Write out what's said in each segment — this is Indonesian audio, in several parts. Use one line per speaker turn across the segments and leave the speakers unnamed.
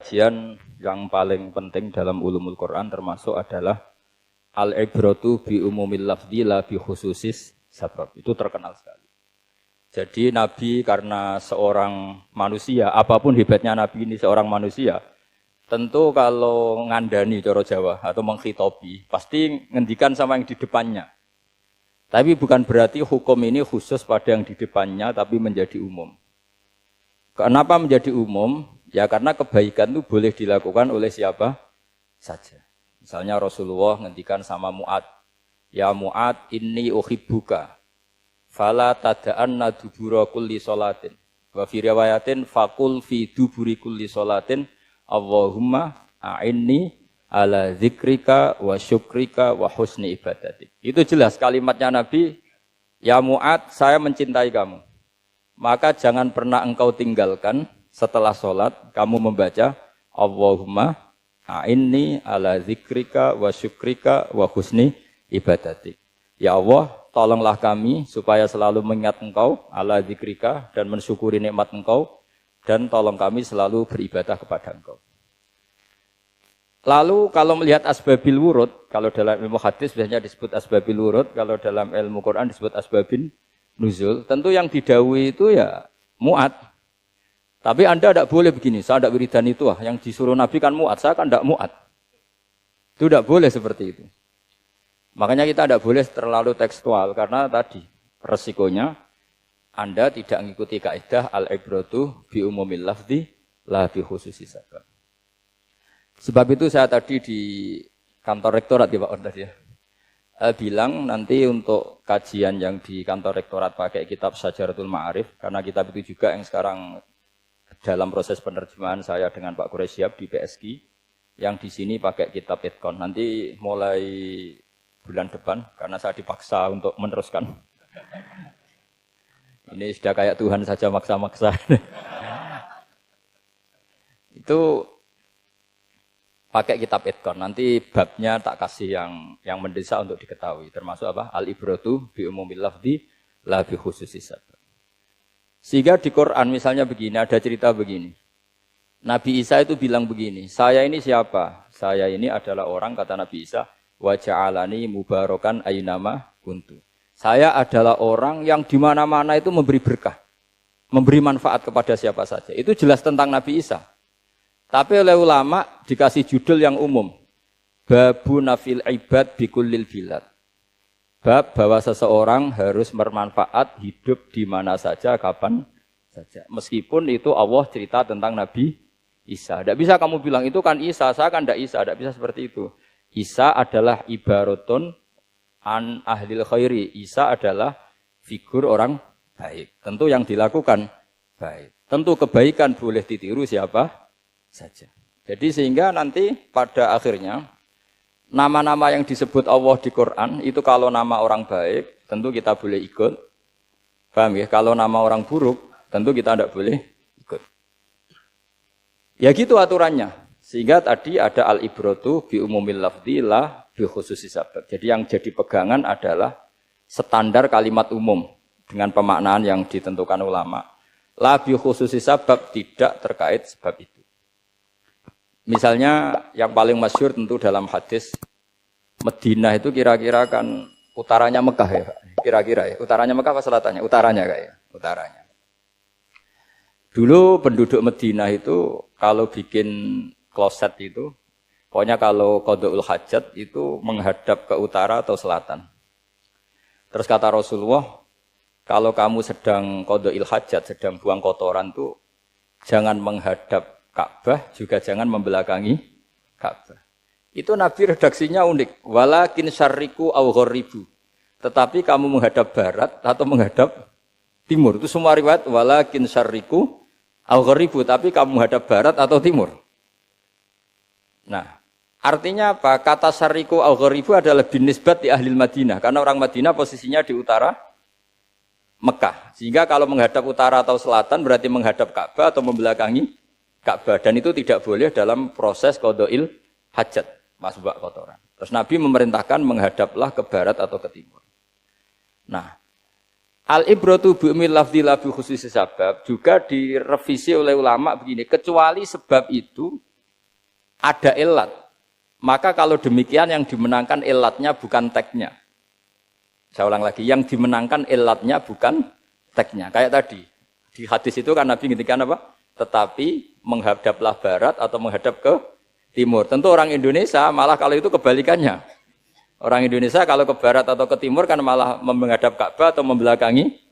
kajian yang paling penting dalam ulumul Quran termasuk adalah al-ibratu bi umumil lafzi la bi khususis sabab. Itu terkenal sekali. Jadi Nabi karena seorang manusia, apapun hebatnya Nabi ini seorang manusia, tentu kalau ngandani cara Jawa atau menghitobi, pasti ngendikan sama yang di depannya. Tapi bukan berarti hukum ini khusus pada yang di depannya, tapi menjadi umum. Kenapa menjadi umum? Ya karena kebaikan itu boleh dilakukan oleh siapa saja. Misalnya Rasulullah ngendikan sama Mu'ad, ya Mu'ad inni uhibbuka, fala tada'anna dubura kulli sholatin. Wa fi riwayatin faqul fi duburi kulli sholatin Allahumma a'inni ala zikrika wa syukrika wa husni ibadatik. Itu jelas kalimatnya Nabi, ya Mu'ad, saya mencintai kamu. Maka jangan pernah engkau tinggalkan setelah sholat, kamu membaca Allahumma a'inni ala zikrika wa syukrika wa husni ibadatik. Ya Allah, tolonglah kami supaya selalu mengingat engkau ala zikrika dan mensyukuri nikmat engkau, dan tolong kami selalu beribadah kepada engkau. Lalu kalau melihat asbabil wurud, kalau dalam ilmu hadis biasanya disebut asbabil wurud, kalau dalam ilmu Quran disebut asbabin nuzul, tentu yang didhawuhi itu ya Mu'ad. Tapi Anda tidak boleh begini, saya tidak wiridan itu, yang disuruh Nabi kan Mu'ad, saya kan tidak Mu'ad. Itu tidak boleh seperti itu. Makanya kita tidak boleh terlalu tekstual, karena tadi resikonya Anda tidak mengikuti kaidah al-ibratu bi umumil lafzi la bi khususi sabab. Sebab itu saya tadi di kantor rektorat ya Pak Ordas ya, bilang nanti untuk kajian yang di kantor rektorat pakai kitab Syajaratul Ma'arif, karena kitab itu juga yang sekarang dalam proses penerjemahan saya dengan Pak Quraisyab di PSG, yang di sini pakai kitab Itqan. Nanti mulai bulan depan, karena saya dipaksa untuk meneruskan. Ini sudah kayak Tuhan saja maksa-maksa. Itu pakai kitab Itqan. Nanti babnya tak kasih yang mendesak untuk diketahui. Termasuk apa? Al-ibratu bi umumil lafzi la bi khususi sabab. Sehingga di Quran misalnya begini, ada cerita begini. Nabi Isa itu bilang begini, saya ini siapa? Saya ini adalah orang, kata Nabi Isa, wa ja'alani mubarakan aynama kuntu. Saya adalah orang yang di mana-mana itu memberi berkah, memberi manfaat kepada siapa saja. Itu jelas tentang Nabi Isa. Tapi oleh ulama dikasih judul yang umum. Babu nafil ibad bikullil bilad. Bab bahwa seseorang harus bermanfaat hidup di mana saja, kapan saja. Meskipun itu Allah cerita tentang Nabi Isa. Tidak bisa kamu bilang itu kan Isa, saya kan tidak Isa. Tidak bisa seperti itu. Isa adalah ibaratun an ahlil khairi. Isa adalah figur orang baik. Tentu yang dilakukan baik. Tentu kebaikan boleh ditiru siapa saja. Jadi sehingga nanti pada akhirnya nama-nama yang disebut Allah di Quran itu kalau nama orang baik tentu kita boleh ikut. Paham ya? Kalau nama orang buruk tentu kita tidak boleh ikut. Ya gitu aturannya. Sehingga tadi ada al-ibratu bi umumil lafzi la bi khususi sabab. Jadi yang jadi pegangan adalah standar kalimat umum dengan pemaknaan yang ditentukan ulama. La bi khususi sabab tidak terkait sebab itu. Misalnya yang paling masyhur tentu dalam hadis Madinah itu kira-kira kan utaranya Mekah ya Pak. Kira-kira ya. Utaranya Mekah apa selatannya? Utaranya kayak. Utaranya. Dulu penduduk Madinah itu kalau bikin kloset itu, pokoknya kalau qada'ul hajat itu menghadap ke utara atau selatan. Terus kata Rasulullah, kalau kamu sedang qada'il hajat, sedang buang kotoran tuh jangan menghadap Ka'bah, juga jangan membelakangi Ka'bah. Itu Nabi redaksinya unik. Walakin syarriku aw gharibu. Tetapi kamu menghadap barat atau menghadap timur. Itu semua riwayat walakin syarriku aw gharibu, tapi kamu menghadap barat atau timur. Nah, artinya apa? Kata syarriku aw gharibu adalah binisbat di ahli Madinah, karena orang Madinah posisinya di utara Mekah. Sehingga kalau menghadap utara atau selatan berarti menghadap Ka'bah atau membelakangi Ka'bah, dan itu tidak boleh dalam proses qada'il hajat, masbak kotoran. Terus Nabi memerintahkan menghadaplah ke barat atau ke timur. Nah, al-ibratu bi'umil lafzi la bi khususi sabab juga direvisi oleh ulama begini, kecuali sebab itu ada ilat. Maka kalau demikian yang dimenangkan ilatnya bukan teknya. Saya ulang lagi, yang dimenangkan ilatnya bukan teknya. Kayak tadi, di hadis itu kan Nabi ngintikan apa? Tetapi menghadaplah barat atau menghadap ke timur. Tentu orang Indonesia malah kalau itu kebalikannya. Orang Indonesia kalau ke barat atau ke timur kan malah menghadap Ka'bah atau membelakangi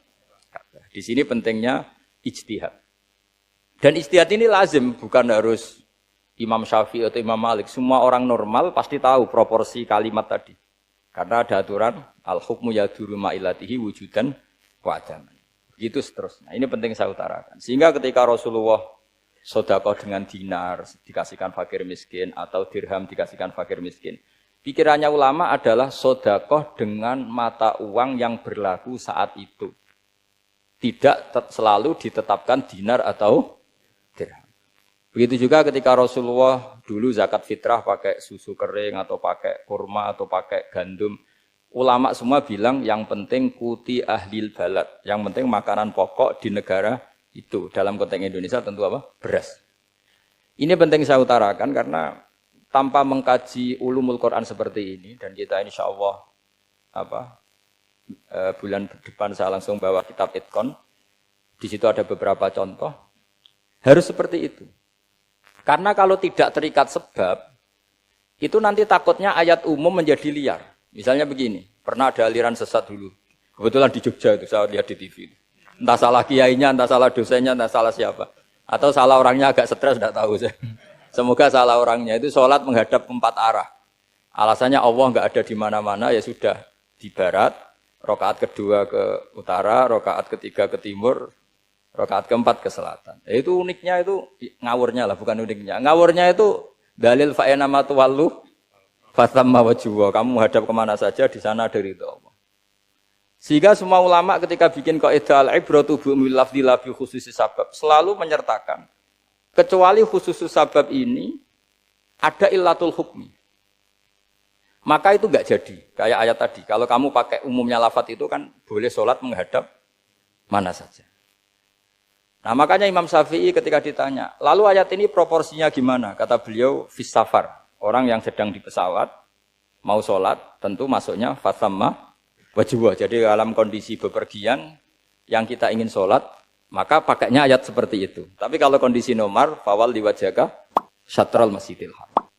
Ka'bah. Di sini pentingnya ijtihad. Dan ijtihad ini lazim, bukan harus Imam Syafi'i atau Imam Malik. Semua orang normal pasti tahu proporsi kalimat tadi. Karena ada aturan al-hukmu yaduru ma'ilatihi wujudan wa adaman. Begitu seterusnya. Ini penting saya utarakan. Sehingga ketika Rasulullah sedekah dengan dinar dikasihkan fakir miskin atau dirham dikasihkan fakir miskin, pikirannya ulama adalah sedekah dengan mata uang yang berlaku saat itu. Tidak selalu ditetapkan dinar atau dirham. Begitu juga ketika Rasulullah dulu zakat fitrah pakai susu kering atau pakai kurma atau pakai gandum. Ulama semua bilang yang penting kuti ahlil balad. Yang penting makanan pokok di negara itu. Dalam konteks Indonesia tentu apa? Beras. Ini penting saya utarakan karena tanpa mengkaji ulumul Quran seperti ini. Dan kita insya Allah bulan depan saya langsung bawa kitab Itkon. Di situ ada beberapa contoh. Harus seperti itu. Karena kalau tidak terikat sebab, itu nanti takutnya ayat umum menjadi liar. Misalnya begini, pernah ada aliran sesat dulu. Kebetulan di Jogja itu, saya lihat di TV. Entah salah kiainya, entah salah dosennya, entah salah siapa. Atau salah orangnya agak stres, tidak tahu saya. Semoga salah orangnya itu sholat menghadap 4 arah. Alasannya Allah enggak ada di mana-mana, ya sudah di barat, rakaat kedua ke utara, rakaat ketiga ke timur, rakaat keempat ke selatan. Itu uniknya itu ngawurnya lah, bukan uniknya. Ngawurnya itu dalil fa'ina ma tuwallu fatamma wajhuhu. Kamu menghadap kemana saja di sana ada ridha Allah. Sehingga semua ulama ketika bikin kaidah al-ibratu bi lafdzi la bi khususi sabab selalu menyertakan kecuali khusus sabab ini ada illatul hukmi. Maka itu enggak jadi. Kayak ayat tadi, kalau kamu pakai umumnya lafaz itu kan boleh sholat menghadap mana saja. Nah makanya Imam Syafi'i ketika ditanya, lalu ayat ini proporsinya gimana? Kata beliau, fis safar. Orang yang sedang di pesawat, mau sholat, tentu masuknya fatamma wajhuhu. Jadi dalam kondisi bepergian, yang kita ingin sholat, maka pakainya ayat seperti itu. Tapi kalau kondisi nomar, fawal diwajhaka syatral masjidil haram.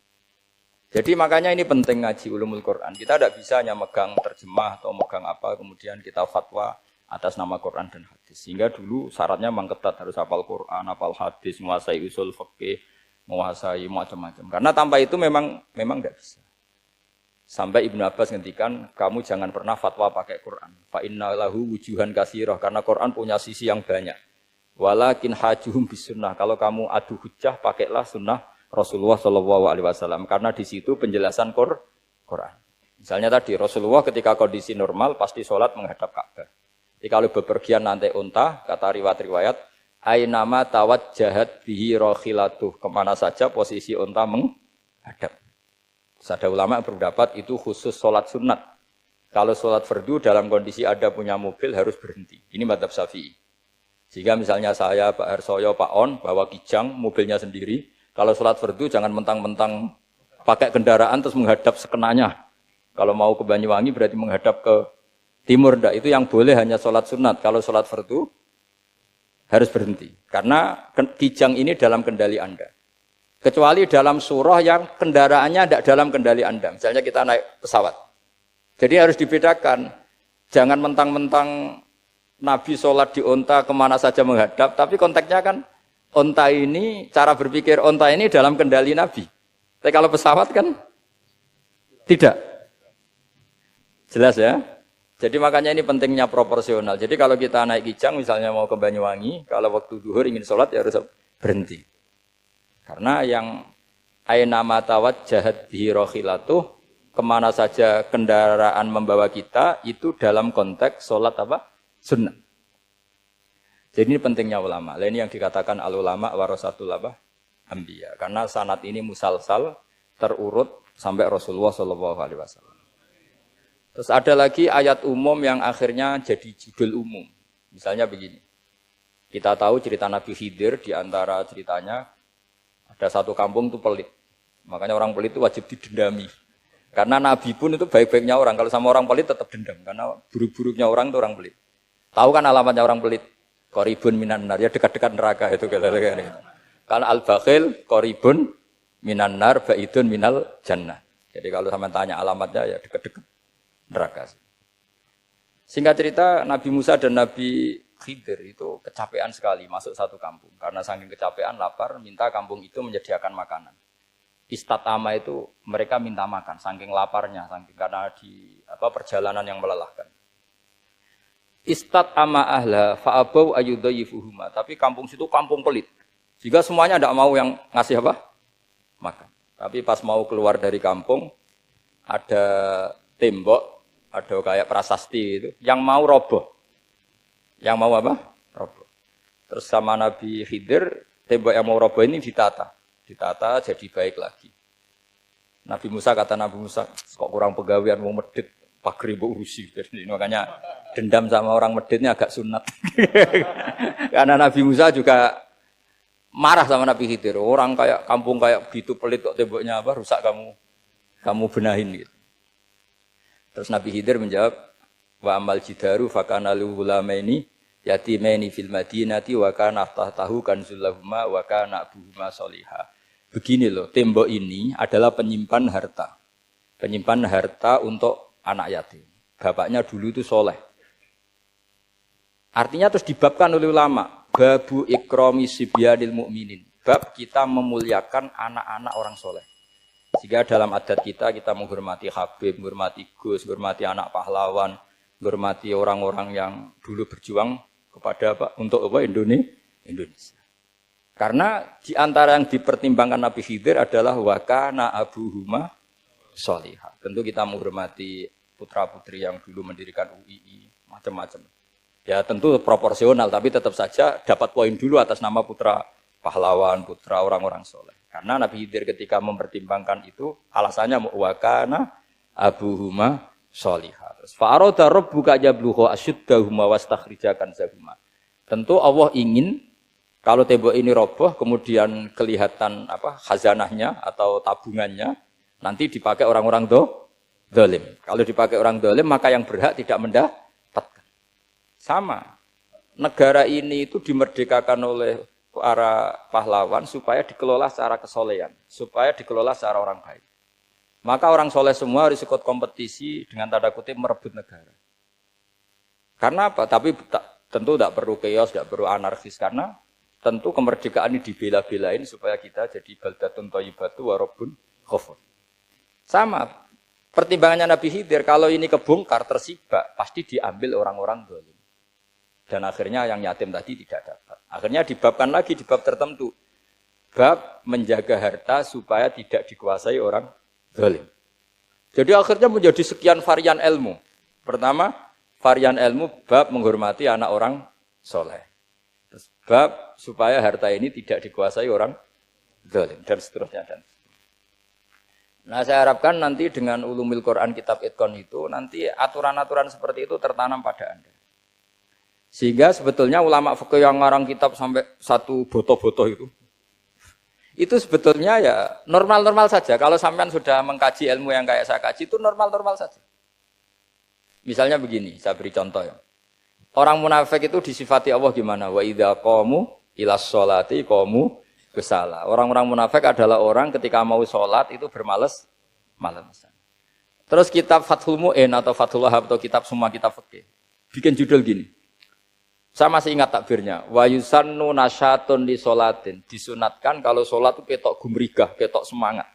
Jadi makanya ini penting ngaji ulumul Quran. Kita tidak bisa hanya megang terjemah atau megang apa, kemudian kita fatwa atas nama Quran dan hadis. Sehingga dulu syaratnya memang ketat, harus hafal Quran, hafal hadis, menguasai usul fikih, menguasai macam-macam. Karena tanpa itu memang tidak bisa. Sampai Ibnu Abbas ngendikan, kamu jangan pernah fatwa pakai Quran. Fa inna lahu wujuhan katsirah, karena Quran punya sisi yang banyak. Walakin hajuhum bisunnah. Kalau kamu adu hujjah, pakailah sunnah Rasulullah SAW. Karena di situ penjelasan Quran. Misalnya tadi Rasulullah ketika kondisi normal pasti sholat menghadap Ka'bah. Jadi kalau bepergian nanti unta, kata riwayat-riwayat, ainama tawajjahat bihi rakhilatuh, kemana saja posisi unta menghadap. Ada ulama berpendapat itu khusus sholat sunat. Kalau sholat fardu dalam kondisi ada punya mobil harus berhenti. Ini madzhab Syafi'i. Jika misalnya saya, Pak Harsoyo, Pak On, bawa kijang, mobilnya sendiri. Kalau sholat fardu jangan mentang-mentang pakai kendaraan terus menghadap sekenanya. Kalau mau ke Banyuwangi berarti menghadap ke timur. Itu yang boleh hanya sholat sunat. Kalau sholat fardu harus berhenti. Karena kijang ini dalam kendali Anda. Kecuali dalam surah yang kendaraannya tidak dalam kendali Anda. Misalnya kita naik pesawat. Jadi harus dibedakan. Jangan mentang-mentang Nabi sholat di unta kemana saja menghadap. Tapi konteksnya kan unta ini, cara berpikir unta ini dalam kendali Nabi. Tapi kalau pesawat kan tidak. Jelas ya? Jadi makanya ini pentingnya proporsional. Jadi kalau kita naik kijang misalnya mau ke Banyuwangi, kalau waktu duhur ingin sholat ya harus berhenti. Karena yang aina matawat jahat bihi rakhilatuh, kemana saja kendaraan membawa kita, itu dalam konteks sholat apa? Sunnah. Jadi ini pentingnya ulama. Ini yang dikatakan al-ulama warasatul anbiya. Karena sanad ini musalsal, terurut sampai Rasulullah SAW. Terus ada lagi ayat umum yang akhirnya jadi judul umum. Misalnya begini. Kita tahu cerita Nabi Khidir, di antara ceritanya ada satu kampung itu pelit. Makanya orang pelit itu wajib didendami. Karena Nabi pun itu baik-baiknya orang. Kalau sama orang pelit tetap dendam. Karena buruk-buruknya orang itu orang pelit. Tahu kan alamatnya orang pelit? Qoribun minan nar. Ya dekat-dekat neraka itu. Karena al-bakhil qoribun minan nar ba'idun minal jannah. Jadi kalau sama tanya alamatnya ya dekat-dekat neraka. Singkat cerita Nabi Musa dan Nabi Khidir itu kecapean sekali masuk satu kampung. Karena saking kecapean lapar minta kampung itu menyediakan makanan. Istatama itu mereka minta makan, saking laparnya, saking karena di perjalanan yang melelahkan. Istatama ahla fa'abau ayyudhayifuhuma. Tapi kampung situ kampung pelit. Jika semuanya tidak mau yang ngasih apa? Makan. Tapi pas mau keluar dari kampung, ada tembok, ada kayak prasasti itu, yang mau roboh. Yang mau apa? Roboh. Terus sama Nabi Khidir, tembok yang mau roboh ini ditata jadi baik lagi. Nabi Musa kata Nabi Musa, kok kurang pegawaian mau medit, pagri mbok urusi. Jadi makanya dendam sama orang medit ini agak sunat. Karena Nabi Musa juga marah sama Nabi Khidir. Orang kayak kampung kayak gitu pelit kok temboknya apa rusak kamu benahin gitu. Terus Nabi Khidir menjawab, wa amal jidaru fakana luhulamaini yatimaini fil madinati wa kana tahtahu kanzul lahuma wa kana abuhuma sholihah. Begini loh, tembok ini adalah penyimpan harta. Penyimpan harta untuk anak yatim. Bapaknya dulu itu soleh. Artinya terus dibabkan oleh ulama. Babu ikrami sibyanil mu'minin. Bab kita memuliakan anak-anak orang soleh. Sehingga dalam adat kita menghormati Habib, menghormati Gus, menghormati anak pahlawan, menghormati orang-orang yang dulu berjuang kepada untuk Indonesia. Karena di antara yang dipertimbangkan Nabi Khidir adalah wakana abuhuma sholihah. Tentu kita menghormati putra-putri yang dulu mendirikan UII, macam-macam. Ya tentu proporsional, tapi tetap saja dapat poin dulu atas nama putra pahlawan, putra orang-orang soleh. Karena Nabi Khidir ketika mempertimbangkan itu, alasannya wakana abuhuma sholihah. Fa'aroda rabbuka yablugha ashuddahuma wastakhrijakan zahuma. Tentu Allah ingin kalau tembok ini roboh, kemudian kelihatan khazanahnya atau tabungannya, nanti dipakai orang-orang zalim. Kalau dipakai orang zalim, maka yang berhak tidak mendapatkan. Sama, negara ini itu dimerdekakan oleh para pahlawan supaya dikelola secara kesolehan, supaya dikelola secara orang baik. Maka orang soleh semua harus ikut kompetisi dengan tanda kutip merebut negara. Karena apa? Tapi tentu tidak perlu chaos, tidak perlu anarkis, karena tentu kemerdekaan ini dibela-belain supaya kita jadi baldatun thayyibatu wa rabbun ghafur. Sama, pertimbangannya Nabi Khidir, kalau ini kebongkar, tersibak, pasti diambil orang-orang zalim. Dan akhirnya yang yatim tadi tidak dapat. Akhirnya dibabkan lagi di bab tertentu. Bab menjaga harta supaya tidak dikuasai orang zalim. Jadi akhirnya menjadi sekian varian ilmu. Pertama, varian ilmu bab menghormati anak orang soleh. Terus bab supaya harta ini tidak dikuasai orang zalim dan seterusnya. Nah saya harapkan nanti dengan ulumil Quran kitab Itqan itu nanti aturan-aturan seperti itu tertanam pada Anda. Sehingga sebetulnya ulama fikih yang ngarang kitab sampai satu boto-boto itu sebetulnya ya normal-normal saja. Kalau sampean sudah mengkaji ilmu yang kayak saya kaji itu normal-normal saja. Misalnya begini, saya beri contoh ya. Orang munafik itu disifati Allah gimana? Wa idza qamu ilas sholati qamu kusala. Orang-orang munafik adalah orang ketika mau sholat itu bermalas-malasan. Terus kitab Fathul Mu'in atau Fathul Wahhab atau kitab semua kitab fikih bikin judul gini. Saya masih ingat takbirnya. Wa yusannu nasyatun li sholatin. Disunatkan kalau sholat itu ketok gumrigah, ketok semangat.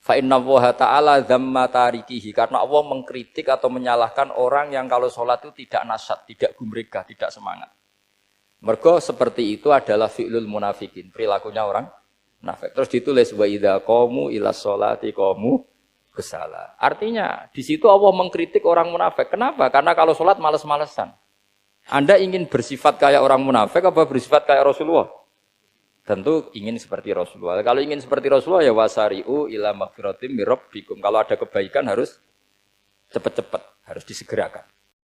Fa inna Allaha ta'ala dzamma tarikihi. Karena Allah mengkritik atau menyalahkan orang yang kalau sholat itu tidak nasyat, tidak gumrigah, tidak semangat. Mergo seperti itu adalah fi'lul munafikin. Perilakunya orang munafik. Terus ditulis wa idza qamu ilas sholati qamu kusala. Artinya di situ Allah mengkritik orang munafik. Kenapa? Karena kalau sholat malas-malesan. Anda ingin bersifat kayak orang munafik apa bersifat kayak Rasulullah? Tentu ingin seperti Rasulullah. Kalau ingin seperti Rasulullah ya wasari'u ila maghfiratim mir rabbikum. Kalau ada kebaikan harus cepat-cepat, harus disegerakan.